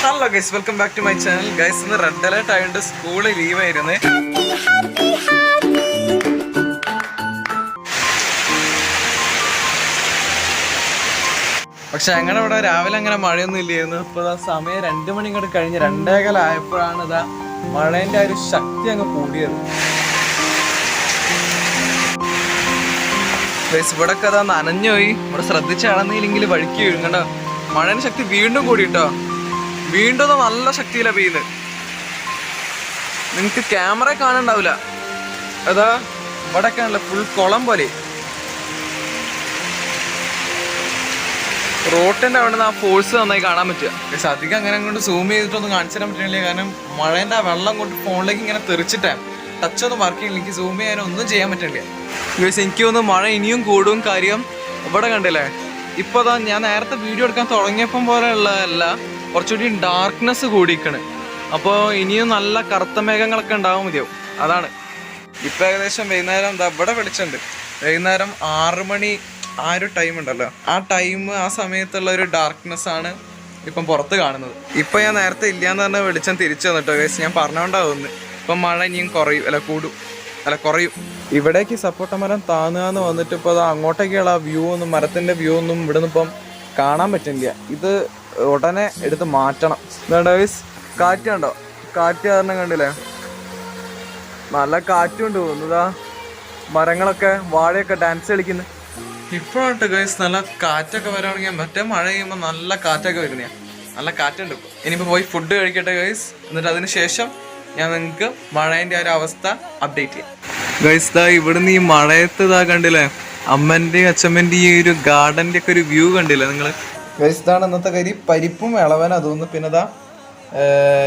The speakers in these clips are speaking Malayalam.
Hello guys, welcome back to my channel. Guys, ഇന്ന് റെഡ് അലേർട്ട് ആയതുകൊണ്ട് സ്കൂള് ലീവായിരുന്നു. പക്ഷെ ഞങ്ങളുടെ ഇവിടെ രാവിലെ അങ്ങനെ മഴയൊന്നും ഇല്ലായിരുന്നു. ഇപ്പൊ സമയം 2 മണി ഇങ്ങോട്ട് കഴിഞ്ഞ് 2:15 ആയപ്പോഴാണ് ഇതാ മഴേന്റെ ആ ഒരു ശക്തി അങ്ങ് കൂടിയത്. ഗൈസ്, ഇവിടെ ഒക്കെ അതാ നനഞ്ഞുപോയി. ഇവിടെ ശ്രദ്ധിച്ച് നടന്നില്ലെങ്കിൽ വഴിക്ക് വീഴും. കണ്ടോ, മഴേന്റെ ശക്തി വീണ്ടും കൂടിട്ടോ. വീണ്ടും നല്ല ശക്തിയിലാണ് പെയ്യുന്നത്. നിങ്ങക്ക് ക്യാമറ കാണണ്ടാവില്ല. അതാ ഇവിടെ ഒക്കെ ആണല്ലോ ഫുൾ കുളം പോലെ. റോട്ടിന്റെ അവിടെ നിന്ന് ആ ഫോഴ്സ് നന്നായി കാണാൻ പറ്റുക. പക്ഷെ അധികം അങ്ങനെ അങ്ങോട്ട് സൂം ചെയ്തിട്ടൊന്നും കാണിച്ചു തരാൻ പറ്റുന്നില്ല. കാരണം മഴേന്റെ ആ വെള്ളം കൊണ്ട് ഫോണിലേക്ക് ഇങ്ങനെ തെറിച്ചിട്ടേ ടച്ചൊന്നും വർക്ക് ചെയ്യുന്നില്ല. എനിക്ക് സൂം ചെയ്യാനോ ഒന്നും ചെയ്യാൻ പറ്റില്ല. എനിക്ക് തോന്നുന്നു മഴ ഇനിയും കൂടും. കാര്യം ഇവിടെ കണ്ടില്ലേ, ഇപ്പൊ അതാ ഞാൻ നേരത്തെ വീഡിയോ എടുക്കാൻ തുടങ്ങിയപ്പം പോലെ ഉള്ളതല്ല, കുറച്ചുകൂടി ഡാർക്ക്നെസ് കൂടിയിരിക്കണ്. അപ്പോൾ ഇനിയും നല്ല കറുത്ത മേഘങ്ങളൊക്കെ ഉണ്ടാവാൻ മതിയാവും. അതാണ് ഇപ്പം ഏകദേശം വൈകുന്നേരം എന്താ ഇവിടെ വെളിച്ചുണ്ട്. വൈകുന്നേരം 6 മണി ആ ഒരു ടൈം ഉണ്ടല്ലോ, ആ ടൈം ആ സമയത്തുള്ള ഒരു ഡാർക്ക്നെസ് ആണ് ഇപ്പം പുറത്ത് കാണുന്നത്. ഇപ്പം ഞാൻ നേരത്തെ ഇല്ലയെന്ന് പറഞ്ഞ വെളിച്ചം തിരിച്ചു വന്നിട്ടോ ഗൈസ്. ഞാൻ പറഞ്ഞുകൊണ്ടാവുന്നു ഇപ്പം മഴ ഇനിയും കുറയും. ഇവിടേക്ക് സപ്പോട്ട മരം താന്നുകാന്ന് വന്നിട്ട് ഇപ്പോൾ അത് അങ്ങോട്ടേക്കുള്ള വ്യൂ ഒന്നും, മരത്തിൻ്റെ വ്യൂ ഒന്നും ഇവിടെ നിന്ന് ഇപ്പം കാണാൻ പറ്റില്ല. ഇത് ഉടനെ എടുത്ത് മാറ്റണം. എന്താ ഗൈസ്, കാറ്റ് കണ്ടോ? കാറ്റ് കാരണം കണ്ടില്ലേ, നല്ല കാറ്റുണ്ട് തോന്നുന്നതാ. മരങ്ങളൊക്കെ വാഴയൊക്കെ ഡാൻസ് കളിക്കുന്നു. ഇപ്പോഴാണ് ഗൈസ് നല്ല കാറ്റൊക്കെ വരാണെങ്കിൽ. മറ്റേ മഴ ചെയ്യുമ്പോൾ നല്ല കാറ്റൊക്കെ വരുന്നേ, നല്ല കാറ്റുണ്ട്. ഇനിയിപ്പോൾ പോയി ഫുഡ് കഴിക്കട്ടെ ഗൈസ്. എന്നിട്ട് അതിന് ശേഷം ഞാൻ നിങ്ങൾക്ക് മഴേൻ്റെ ഒരു അവസ്ഥ അപ്ഡേറ്റ് ചെയ്യാം ഗൈസ്. ദാ ഇവിടുന്ന് ഈ മഴയത്ത് ഇതാ കണ്ടില്ലേ, അമ്മൻ്റെയും അച്ഛമ്മൻ്റെയും ഈ ഒരു ഗാർഡൻ്റെ ഒക്കെ ഒരു വ്യൂ കണ്ടില്ലേ നിങ്ങൾ ഗൈസ്. ഇതാണ് ഇന്നത്തെ കരി. പരിപ്പും ഇളവനാ തോന്നുന്നു. പിന്നെ ഇതാ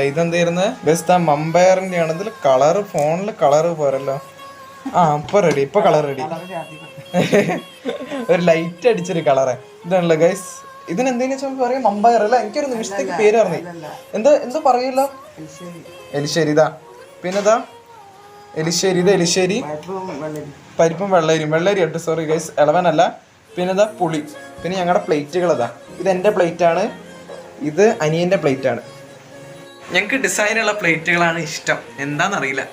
ഇതെന്തായിരുന്നു ഗൈസ്, ദാ മമ്പയറിൻ്റെ ആണ്. ഇതിൽ കളറ്, ഫോണിൽ കളറ് പോരല്ലോ. ഇപ്പൊ റെഡി, ഇപ്പൊ കളർ റെഡി. ഒരു ലൈറ്റ് അടിച്ചൊരു കളറ് ഇതാണല്ലോ ഗൈസ്. ഇതിനെന്തെങ്കിലും പറയാം, മമ്പയർ അല്ല. എനിക്കൊരു നിമിഷത്തേക്ക് പേര് പറഞ്ഞു. എന്തോ പറയൂല്ലോ, എലിശ്ശേരി. ഇതാ പിന്നെ ഇതാ എലിശ്ശേരി. ഇത് എലിശ്ശേരി, പരിപ്പും വെള്ളരി കേട്ടോ, സോറി ഗൈസ്, ഇളവനല്ല. പിന്നെ ഇതാ പുളി. പിന്നെ ഞങ്ങളുടെ പ്ലേറ്റുകൾ ഇതാ. ഇത് എൻ്റെ പ്ലേറ്റാണ്, ഇത് അനിയൻ്റെ പ്ലേറ്റാണ്. ഞങ്ങൾക്ക് ഡിസൈനുള്ള പ്ലേറ്റുകളാണ് ഇഷ്ടം, എന്താണെന്നറിയില്ല.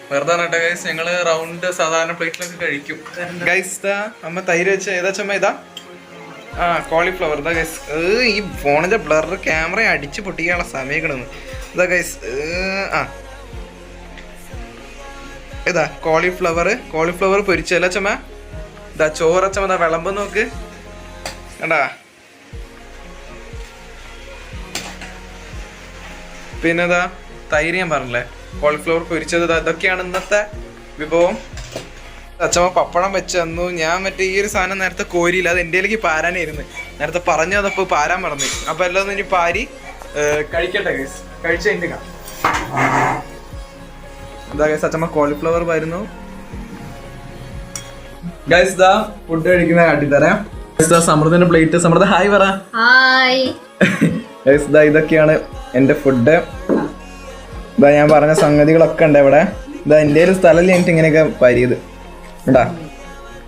വെറുതെ കേട്ടോ ഗൈസ്, ഞങ്ങൾ റൗണ്ട് സാധാരണ പ്ലേറ്റിലൊക്കെ കഴിക്കും ഗൈസ്. ഇതാ അമ്മ തൈര് വെച്ച ഏതാ ചമ്മ, ഇതാ കോളിഫ്ലവർ. ഇതാ ഗൈസ്, ഈ ഫോണിൻ്റെ ബ്ലർ ക്യാമറ അടിച്ച് പൊട്ടിക്കാനുള്ള സമയക്കണമെന്ന്. ഇതാ ഗൈസ്, ഇതാ കോളിഫ്ലവർ പൊരിച്ചല്ല ചമ്മ. ഇതാ ചോറച്ചമ്മ, ഇതാ വിളമ്പ് നോക്ക് കണ്ടാ. പിന്നെ ഇതാ തൈര് ഞാൻ പറഞ്ഞില്ലേ, കോളിഫ്ലവർ പൊരിച്ചത്. ഇതൊക്കെയാണ് ഇന്നത്തെ വിഭവം. അച്ഛമ്മ പപ്പടം വെച്ച് തന്നു. ഞാൻ മറ്റേ ഈ ഒരു സാധനം നേരത്തെ കോരിയില്ല, അത് എൻ്റെ പാരാനായിരുന്നു. നേരത്തെ പറഞ്ഞു അതപ്പോൾ പാരാൻ മറന്നു. അപ്പോൾ എല്ലാം ഇനി പാരി കഴിക്കട്ടെ ഗൈസ്. കഴിച്ച് കഴിഞ്ഞിട്ട് കാണാം. എന്താ ഗൈസ്, അച്ഛമ്മ കോളിഫ്ലവർ പാരുന്നു ഗൈസ്. ഇതാ ഫുഡ് കഴിക്കുന്ന കാട്ടിത്തരാം. സമൃദ്ധന്റെ പ്ലേറ്റ്. സമൃദ്ധ ഹായ് പറ. ഗൈസ് ഇതാ ഇതൊക്കെയാണ് എൻ്റെ ഫുഡ്. ഇതാ ഞാൻ പറഞ്ഞ സംഗതികളൊക്കെ ഉണ്ട് ഇവിടെ. ഇതാ എൻ്റെ ഒരു സ്ഥലം എനിക്ക് ഇങ്ങനെയൊക്കെ പരിയത് ഉണ്ടാ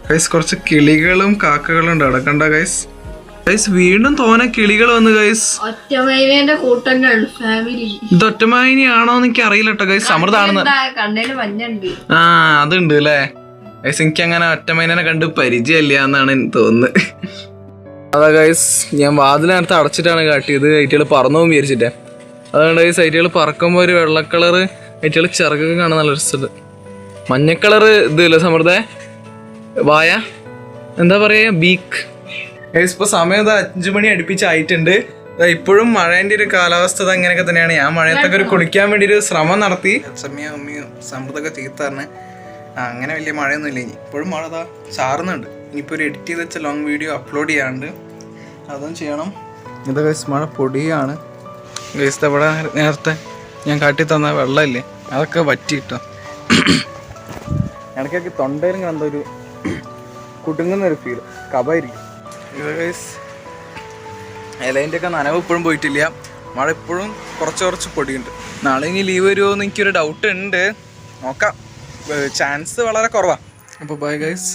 ഗൈസ്. കുറച്ച് കിളികളും കാക്കകളും ഉണ്ട് അവിടെ കണ്ട ഗൈസ്. ഗൈസ് വീണ്ടും തോനെ കിളികൾ വന്നു ഗൈസ്. ഇത് ഒറ്റമൈനിയാണോ എന്ന് എനിക്ക് അറിയില്ല കേട്ടോ ഗൈസ്. സമൃദ്ധാണെന്ന് അതുണ്ട് അല്ലേ ഗൈസ്. എനിക്ക് അങ്ങനെ ഒറ്റമൈനെ കണ്ട് പരിചയമില്ല എന്നാണ് തോന്നുന്നത്. അതാ ഗൈസ്, ഞാൻ വാതിനകത്ത് അടച്ചിട്ടാണ് കാട്ടിയത്. ഐറ്റുകൾ പറന്നു പോകും വിചാരിച്ചിട്ടേ. അതുകൊണ്ട് ഈ സൈറ്റുകൾ പറക്കുമ്പോൾ ഒരു വെള്ള കളറ് ഐറ്റുകൾ ചിറകൊക്കെ കാണാൻ നല്ല രസമുണ്ട്. മഞ്ഞ കളറ് ഇതില്ല സമൃദ്ധ വായ, എന്താ പറയാ, ബീക്ക്. ഇപ്പോൾ സമയം 5 മണി അടുപ്പിച്ചായിട്ടുണ്ട്. ഇപ്പോഴും മഴേൻ്റെ ഒരു കാലാവസ്ഥ അങ്ങനെയൊക്കെ തന്നെയാണ്. ഞാൻ മഴയത്തൊക്കെ ഒരു കുളിക്കാൻ വേണ്ടി ഒരു ശ്രമം നടത്തി. അച്ഛമ്മയും അമ്മയും സമൃദ്ധമൊക്കെ തീർത്താറിന് അങ്ങനെ വലിയ മഴയൊന്നും ഇല്ല. ഇനി ഇപ്പോഴും മഴ ചാറുന്നുണ്ട്. ഇനിയിപ്പോൾ ഒരു എഡിറ്റ് ചെയ്ത് വെച്ച ലോങ് വീഡിയോ അപ്ലോഡ് ചെയ്യാണ്ട് അതും ചെയ്യണം. ഇതൊക്കെ മഴ പൊടിയാണ് ഗൈസ്. ഇവിടെ നേരത്തെ ഞാൻ കാട്ടി തന്ന വെള്ളമില്ലേ, അതൊക്കെ വറ്റി കിട്ടും. ഇടയ്ക്കൊക്കെ തൊണ്ടയിലും കണ്ട ഒരു കുടുങ്ങുന്നൊരു ഫീൽ, കബായിരിക്കും ഇത് ഗൈസ്. ഇലേൻ്റെ ഒക്കെ നനവ് ഇപ്പോഴും പോയിട്ടില്ല. മഴ ഇപ്പോഴും കുറച്ച് പൊടിയുണ്ട്. നാളെ ഇനി ലീവ് വരുമോ എന്ന് എനിക്കൊരു ഡൗട്ട് ഉണ്ട്. നോക്കാം, ചാൻസ് വളരെ കുറവാണ്. അപ്പോൾ ബൈ ഗൈസ്.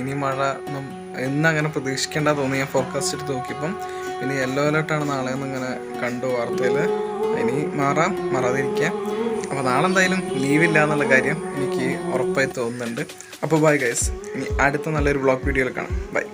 ഇനി മഴ ഒന്നും എന്നങ്ങനെ പ്രതീക്ഷിക്കേണ്ട തോന്നി. ഞാൻ ഫോർകാസ്റ്റ് എടുത്ത് നോക്കിയപ്പം പിന്നെ യെല്ലോ അലേർട്ടാണ് നാളെ എന്നിങ്ങനെ കണ്ടു വാർത്തയിൽ. ഇനി മാറാതിരിക്കാം. അപ്പോൾ നാളെ എന്തായാലും ലീവില്ല എന്നുള്ള കാര്യം എനിക്ക് ഉറപ്പായി തോന്നുന്നുണ്ട്. അപ്പോൾ ബൈ ഗൈസ്, ഇനി അടുത്ത നല്ലൊരു വ്ളോഗ് വീഡിയോയിൽ കാണാം. ബൈ.